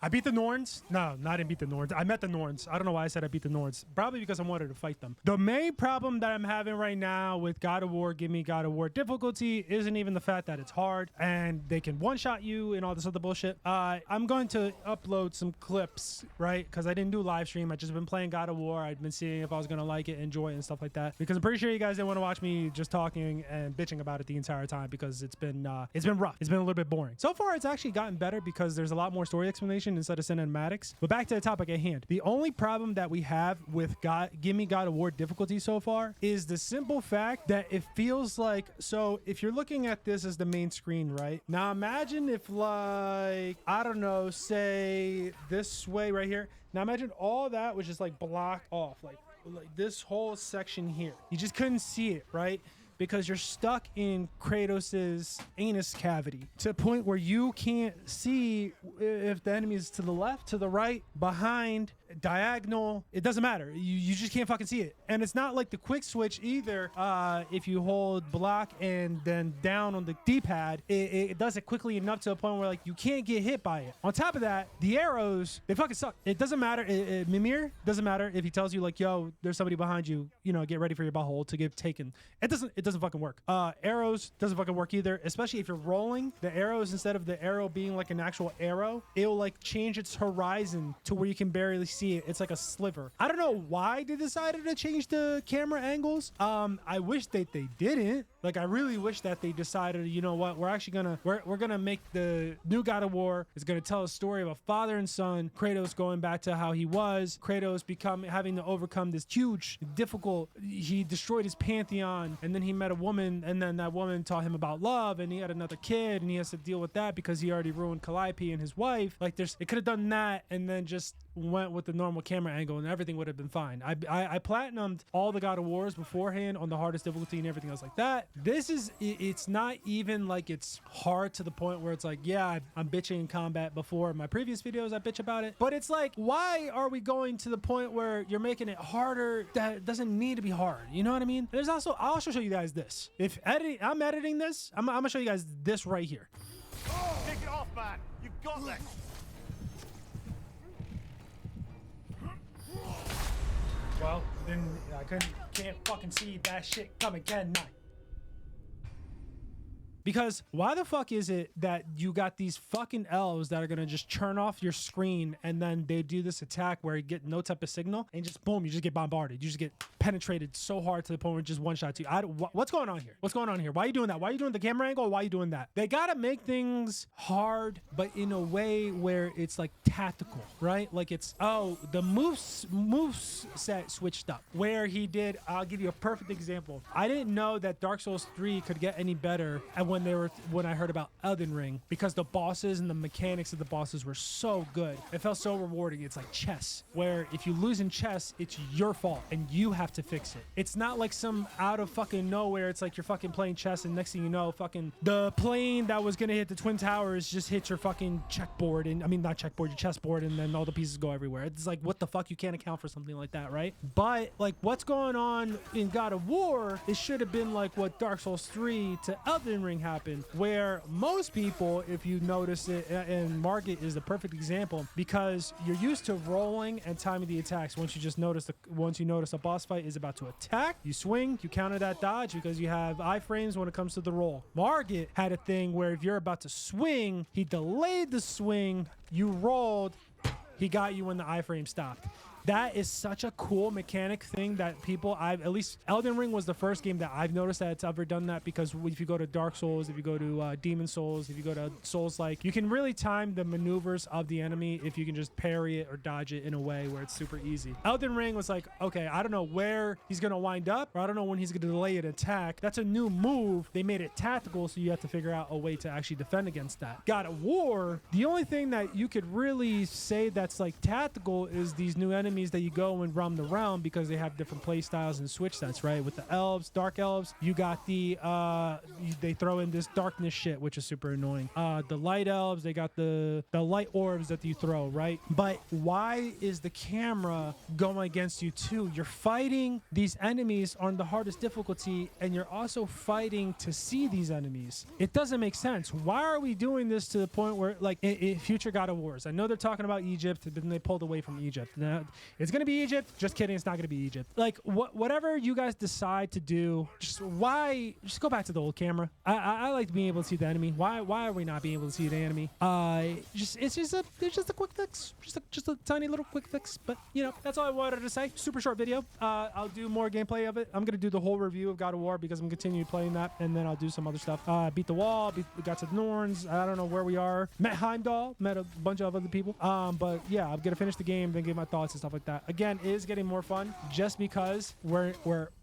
I beat the Norns. No, I didn't beat the Norns. I met the Norns. I don't know why I said I beat the Norns. Probably because I wanted to fight them. The main problem that I'm having right now with God of War, Give Me God of War difficulty isn't even the fact that it's hard and they can one-shot you and all this other bullshit. I'm going to upload some clips, right? Because I didn't do live stream. I just been playing God of War. I'd been seeing if I was going to like it, enjoy it, and stuff like that. Because I'm pretty sure you guys didn't want to watch me just talking and bitching about it the entire time because it's been rough. It's been a little bit boring. So far, it's actually gotten better because there's a lot more story explanation instead of cinematics. But back to the topic at hand. The only problem that we have with Give Me God of War difficulty so far is the simple fact that it feels like, so if you're looking at this as the main screen, right? Now imagine if, like, I don't know, say this way right here. Now imagine all that was just like blocked off, like this whole section here. You just couldn't see it, right? Because you're stuck in Kratos's anus cavity to the point where you can't see if the enemy is to the left, to the right, behind, diagonal. It doesn't matter. You just can't fucking see it. And it's not like the quick switch either. If you hold block and then down on the D-pad, it does it quickly enough to a point where like you can't get hit by it. On top of that, the arrows, they fucking suck. It doesn't matter. Mimir doesn't matter if he tells you like, yo, there's somebody behind you, you know, get ready for your butthole to get taken. It doesn't fucking work. Arrows doesn't fucking work either, especially if you're rolling the arrows. Instead of the arrow being like an actual arrow, it'll like change its horizon to where you can barely see it. It's like a sliver. I don't know why they decided to change the camera angles. I wish that they didn't. Like, I really wish that they decided, you know what, we're actually gonna we're gonna make the new God of War is gonna tell a story of a father and son, Kratos going back to how he was, Kratos having to overcome this huge, difficult, he destroyed his pantheon, and then he met a woman, and then that woman taught him about love, and he had another kid, and he has to deal with that because he already ruined Calliope and his wife. Like, it could have done that, and then just went with the normal camera angle and everything would have been fine. I platinumed all the God of Wars beforehand on the hardest difficulty and everything else like that. This is, it's not even like it's hard to the point where it's like, yeah, I'm bitching in combat before. In my previous videos, I bitch about it. But it's like, why are we going to the point where you're making it harder that it doesn't need to be hard? You know what I mean? There's also, I'll also show you guys this. If I'm editing this, I'm gonna show you guys this right here. Oh, kick it off, man. You've got this. Well, then I can't fucking see that shit coming, can I? Because why the fuck is it that you got these fucking elves that are gonna just churn off your screen and then they do this attack where you get no type of signal and just boom, you just get bombarded. You just get penetrated so hard to the point where it just one shot you. What's going on here? What's going on here? Why are you doing that? Why are you doing the camera angle? Why are you doing that? They gotta make things hard, but in a way where it's like tactical, right? Like it's, oh, the moves set switched up. Where he did, I'll give you a perfect example. I didn't know that Dark Souls 3 could get any better and when I heard about Elden Ring, because the bosses and the mechanics of the bosses were so good. It felt so rewarding. It's like chess, where if you lose in chess, it's your fault and you have to fix it. It's not like some out of fucking nowhere. It's like you're fucking playing chess and next thing you know, fucking the plane that was gonna hit the Twin Towers just hit your fucking checkboard, and I mean not checkboard, your chessboard, and then all the pieces go everywhere. It's like, what the fuck? You can't account for something like that, right? But like what's going on in God of War, it should have been like what Dark Souls 3 to Elden Ring happened, where most people, if you notice it, and Market is the perfect example, because you're used to rolling and timing the attacks. Once you notice a boss fight is about to attack, you swing, you counter that dodge because you have iframes when it comes to the roll. Market had a thing where if you're about to swing, he delayed the swing, you rolled, he got you when the iframe stopped. That is such a cool mechanic thing that people, at least Elden Ring was the first game that I've noticed that it's ever done that, because if you go to Dark Souls, if you go to Demon Souls, if you go to Souls-like, you can really time the maneuvers of the enemy if you can just parry it or dodge it in a way where it's super easy. Elden Ring was like, okay, I don't know where he's going to wind up, or I don't know when he's going to delay an attack. That's a new move. They made it tactical, so you have to figure out a way to actually defend against that. God of War, the only thing that you could really say that's like tactical is these new enemies enemies that you go and roam the realm because they have different play styles and switch sets, right? With the elves, dark elves, you got the they throw in this darkness shit, which is super annoying. The light elves, they got the light orbs that you throw, right? But why is the camera going against you too? You're fighting these enemies on the hardest difficulty, and you're also fighting to see these enemies. It doesn't make sense. Why are we doing this to the point where, like, in future God of Wars, I know they're talking about Egypt, but then they pulled away from Egypt. Now, it's gonna be Egypt. Just kidding. It's not gonna be Egypt. Like, whatever you guys decide to do, just go back to the old camera. I like being able to see the enemy. Why are we not being able to see the enemy? It's just a quick fix. Just a tiny little quick fix. But you know, that's all I wanted to say. Super short video. I'll do more gameplay of it. I'm gonna do the whole review of God of War because I'm continuing playing that, and then I'll do some other stuff. Beat the wall. We got to the Norns. I don't know where we are. Met Heimdall. Met a bunch of other people. But yeah, I'm gonna finish the game, then give my thoughts and stuff like that. Again, it is getting more fun just because where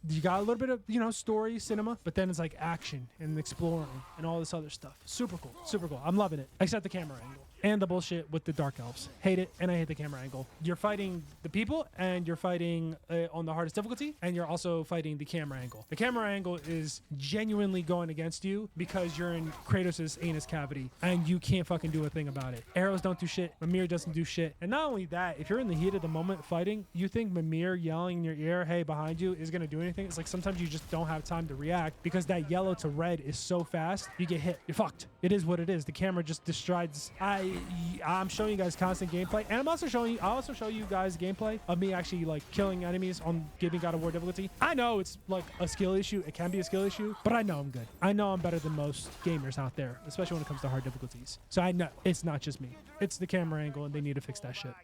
you got a little bit of, you know, story cinema, but then it's like action and exploring and all this other stuff. Super cool. Super cool. I'm loving it. Except the camera angle and the bullshit with the dark elves. Hate it, and I hate the camera angle. You're fighting the people, and you're fighting on the hardest difficulty, and you're also fighting the camera angle. The camera angle is genuinely going against you because you're in Kratos' anus cavity, and you can't fucking do a thing about it. Arrows don't do shit. Mimir doesn't do shit. And not only that, if you're in the heat of the moment fighting, you think Mimir yelling in your ear, hey, behind you, is gonna do anything. It's like sometimes you just don't have time to react because that yellow to red is so fast, you get hit. You're fucked. It is what it is. The camera just destroys. I'm showing you guys constant gameplay, and I'll also show you guys gameplay of me actually like killing enemies on giving God of War difficulty. I know it's like a skill issue. It can be a skill issue, but I know I'm good. I know I'm better than most gamers out there, especially when it comes to hard difficulties. So I know it's not just me. It's the camera angle, and they need to fix that shit.